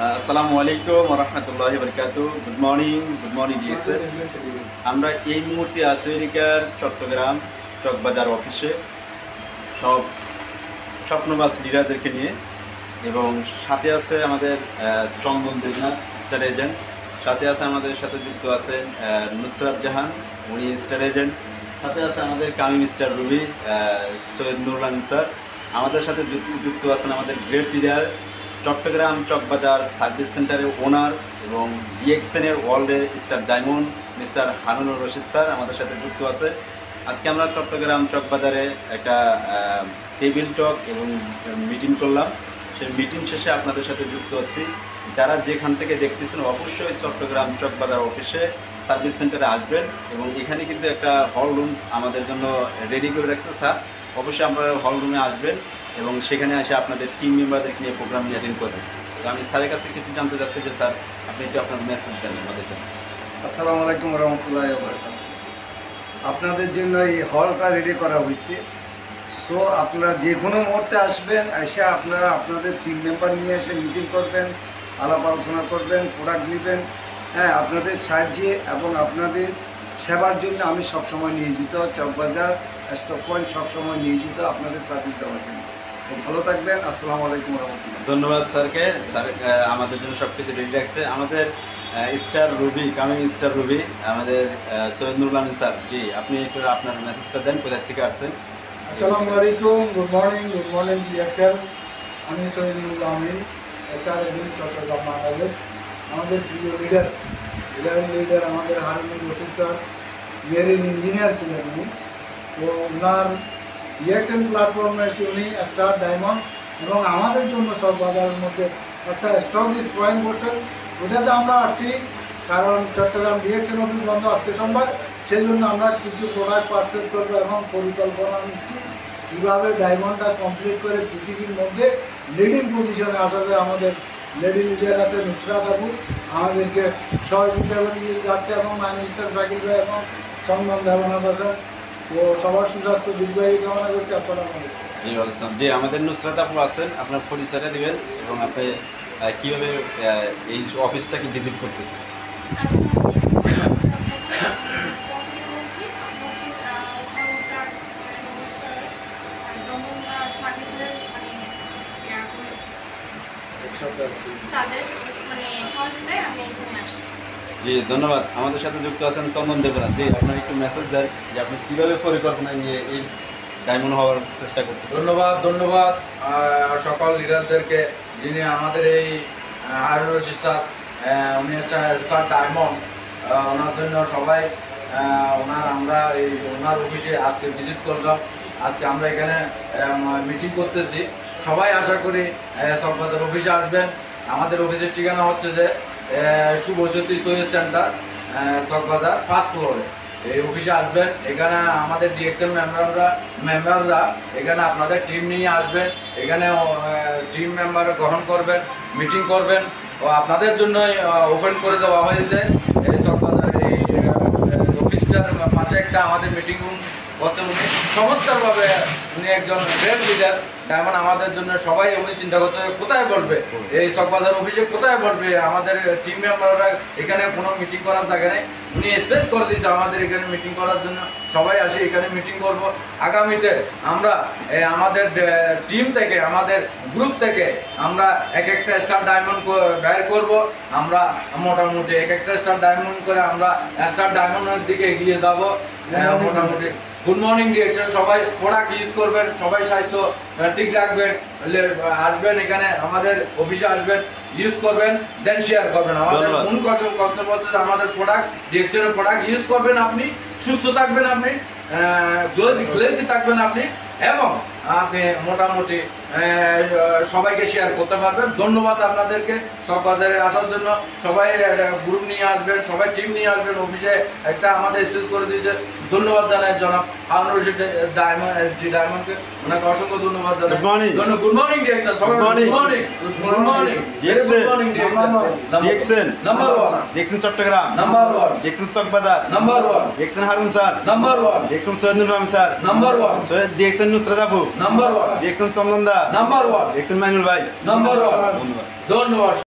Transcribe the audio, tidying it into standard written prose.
আসসালামু আলাইকুম ওয়া রাহমাতুল্লাহি ওয়া বারাকাতুহু। Good morning DSA. আমরা এই মুহূর্তে আছি এদিকার চট্টগ্রাম চকবাজার অফিসে সব স্বপ্নবাস লিডারদেরকে নিয়ে, এবং সাথে আছে আমাদের চন্দন দেবনাথ স্টার এজেন্ট, সাথে আছে আমাদের সাথে যুক্ত আছেন নুসরাত জাহান, উনি স্টার এজেন্ট, সাথে আছে আমাদের Kamim star ruby, Syed Nurul Amin sir, আমাদের সাথে যুক্ত আছেন আমাদের great leader Chattogram Chakbazar service সেন্টারের ওনার এবং ডিএক্সএনের ওয়ার্ল্ডের star diamond mister Harunur Rashid sir আমাদের সাথে যুক্ত আছে। আজকে আমরা চট্টগ্রাম চকবাজারে একটা টেবিল টক এবং মিটিং করলাম। সেই মিটিং শেষে আপনাদের সাথে যুক্ত হচ্ছি। যারা যেখান থেকে দেখতেছেন অবশ্যই চট্টগ্রাম চকবাজার অফিসে সার্ভিস সেন্টারে আসবেন, এবং এখানে কিন্তু একটা হল রুম আমাদের জন্য রেডি করে রাখছে স্যার। অবশ্যই আপনারা হল রুমে আসবেন এবং সেখানে এসে আপনাদের টিম মেম্বারদেরকে নিয়ে প্রোগ্রাম অ্যাটেন্ড করবেন। তো আমি স্যারের কাছে কিছু জানতে চাচ্ছি যে স্যার আপনি একটু আপনার মেসেজ দেন আমাদের জন্য। আসসালামু আলাইকুম রহমতুল্লাহ বারাকাতুহু। আপনাদের জন্য এই হলটা রেডি করা হয়েছে। সো আপনারা যে কোনো মুহূর্তে আসবেন, এসে আপনারা আপনাদের টিম মেম্বার নিয়ে এসে মিটিং করবেন, আলাপ আলোচনা করবেন, প্রোডাক্ট নেবেন। হ্যাঁ, আপনাদের সাহায্যে এবং আপনাদের সেবার জন্য আমি সবসময় নিয়োজিত। চকবাজার স্টক পয়েন্ট সবসময় নিয়োজিত আপনাদের সার্ভিস দেওয়ার জন্য। তো ভালো থাকবেন। আসসালামু আলাইকুম রহমতুল্লাহ। ধন্যবাদ স্যারকে। স্যার আমাদের জন্য সব কিছু রেডি রাখছে। আমাদের star Ruby, coming star Ruby, আমাদের সৈয়দ নুরুল আমিন স্যার, জি আপনি একটু আপনার মেসেজটা দেন, কোথায় থেকে আসছেন। আসসালামু আলাইকুম, গুড মর্নিং ডিএক্সএল। আমি সৈয়দ নুরুল আমিন, স্টার এজেন্ট চট্টগ্রাম বাংলাদেশ। আমাদের প্রিয় লিডার আমাদের Harunur Rashid sir marine engineer ছিলেন উনি। তো ওনার ডিএক্সএল প্ল্যাটফর্মে এসে উনি স্টার ডায়মন্ড এবং আমাদের জন্য সব বাজারের মধ্যে একটা স্টক পয়েন্ট করছেন। ওটাতে আমরা আসছি কারণ চট্টগ্রাম ডিএক্সএল অফিস বন্ধ আজকে সোমবার, সেই জন্য আমরা কিছু প্রোডাক্ট পারচেস করবো এবং পরিকল্পনা নিচ্ছি কীভাবে ডায়মন্ডটা কমপ্লিট করে পৃথিবীর মধ্যে লিডিং পজিশনে আসাতে। আমাদের লেডি লিডার আছে নুসরাত আপু, আমাদেরকে সহযোগিতা করে দিয়ে যাচ্ছে, এবং মিস্টার শাকিল ভাই এবং চন্দন দেবনাথ আছেন। তো সবার সুস্বাস্থ্য দীর্ঘায়ু কামনা করছি। আসসালামু আলাইকুম। জি আমাদের নুসরাত আপু আছেন, আপনার পরিচয়টা দিবেন এবং আপনি কীভাবে এই অফিসটাকে ভিজিট করতেছেন। জি ধন্যবাদ। আমাদের সাথে যুক্ত আছেন চন্দন দেবনাথ, জি আপনার একটু মেসেজ দেন যে আপনি কীভাবে পরিকল্পনা নিয়ে এই ডায়মন্ড হওয়ার চেষ্টা করতেছেন। ধন্যবাদ সকল লিডারদেরকে, যিনি আমাদের এই হারুনুর রশিদ স্যার, উনি স্টার ডায়মন্ড, ওনার জন্য সবাই আমরা ওনার অফিসে আজকে ভিজিট করলাম। আজকে আমরা এখানে মিটিং করতেছি। সবাই আশা করি চকবাজার অফিসে আসবেন। আমাদের অফিসের ঠিকানা হচ্ছে যে শুভজ্যোতি সৈয়দ সেন্টার, চকবাজার ফার্স্ট ফ্লোরে। এই অফিসে আসবেন। এখানে আমাদের ডিএক্সএল মেম্বাররা এখানে আপনাদের টিম নিয়ে আসবেন। এখানে টিম মেম্বার গ্রহণ করবেন, মিটিং করবেন। ও আপনাদের জন্যই ওপেন করে দেওয়া হয়েছে এই চকবাজার এই অফিসটার পাশে একটা আমাদের মিটিং রুম করতেন উনি চমৎকারভাবে। উনি একজন গ্রেট লিডার ডায়মন্ড আমাদের জন্য। সবাই উনি চিন্তা করছে কোথায় বসবে, এই চকবাজার অফিসে কোথায় বসবে। আমাদের টিম মেম্বাররা এখানে কোনো মিটিং করার জায়গা নেই, উনি স্পেস করে দিয়েছে আমাদের এখানে মিটিং করার জন্য। সবাই আসে এখানে মিটিং করব। আগামীতে আমরা আমাদের টিম থেকে, আমাদের গ্রুপ থেকে আমরা এক একটা স্টার ডায়মন্ড বের করব। আমরা মোটামুটি এক একটা স্টার ডায়মন্ড করে আমরা স্টার ডায়মন্ডের দিকে এগিয়ে যাব মোটামুটি। Good morning direction. সবাই প্রোডাক্ট ইউজ করবেন, সবাই স্বাস্থ্য ঠিক রাখবেন, আসবেন এখানে আমাদের অফিসে আসবেন, ইউজ করবেন, দেন শেয়ার করবেন। আমাদের মূল কনসেপ্ট হচ্ছে আমাদের প্রোডাক্ট, ডিরেকশনের প্রোডাক্ট ইউজ করবেন, আপনি সুস্থ থাকবেন, আপনি গ্লেজি থাকবেন আপনি, এবং আপনি মোটামুটি সবাইকে শেয়ার করতে পারবেন। ধন্যবাদ আপনাদেরকে চকবাজারে আসার জন্য। সবাই গ্রুপ নিয়ে আসবেন, সবাই টিম নিয়ে আসবেন অফিসে, একটা আমাদের স্পেস করে দিয়েছে। ধন্যবাদ জানাই জনাব হারুনুর রশিদ ডায়মন্ড, এসডি ডায়মন্ডকে, ওনাকে অসংখ্য ধন্যবাদ জানাই। Good morning direction. Good morning DXL number 1, DXL Chittagong number 1, DXL Chawkbazar number 1, DXL Harun sir, number 1, DXL Syed Nurul Amin sir, number 1, DXL Nusrat আপু, নাম্বার 1, ডিএক্সএল চন্দন দা, নাম্বার 1, ডিএক্সএল মাইনুল ভাই, নাম্বার 1। ধন্যবাদ।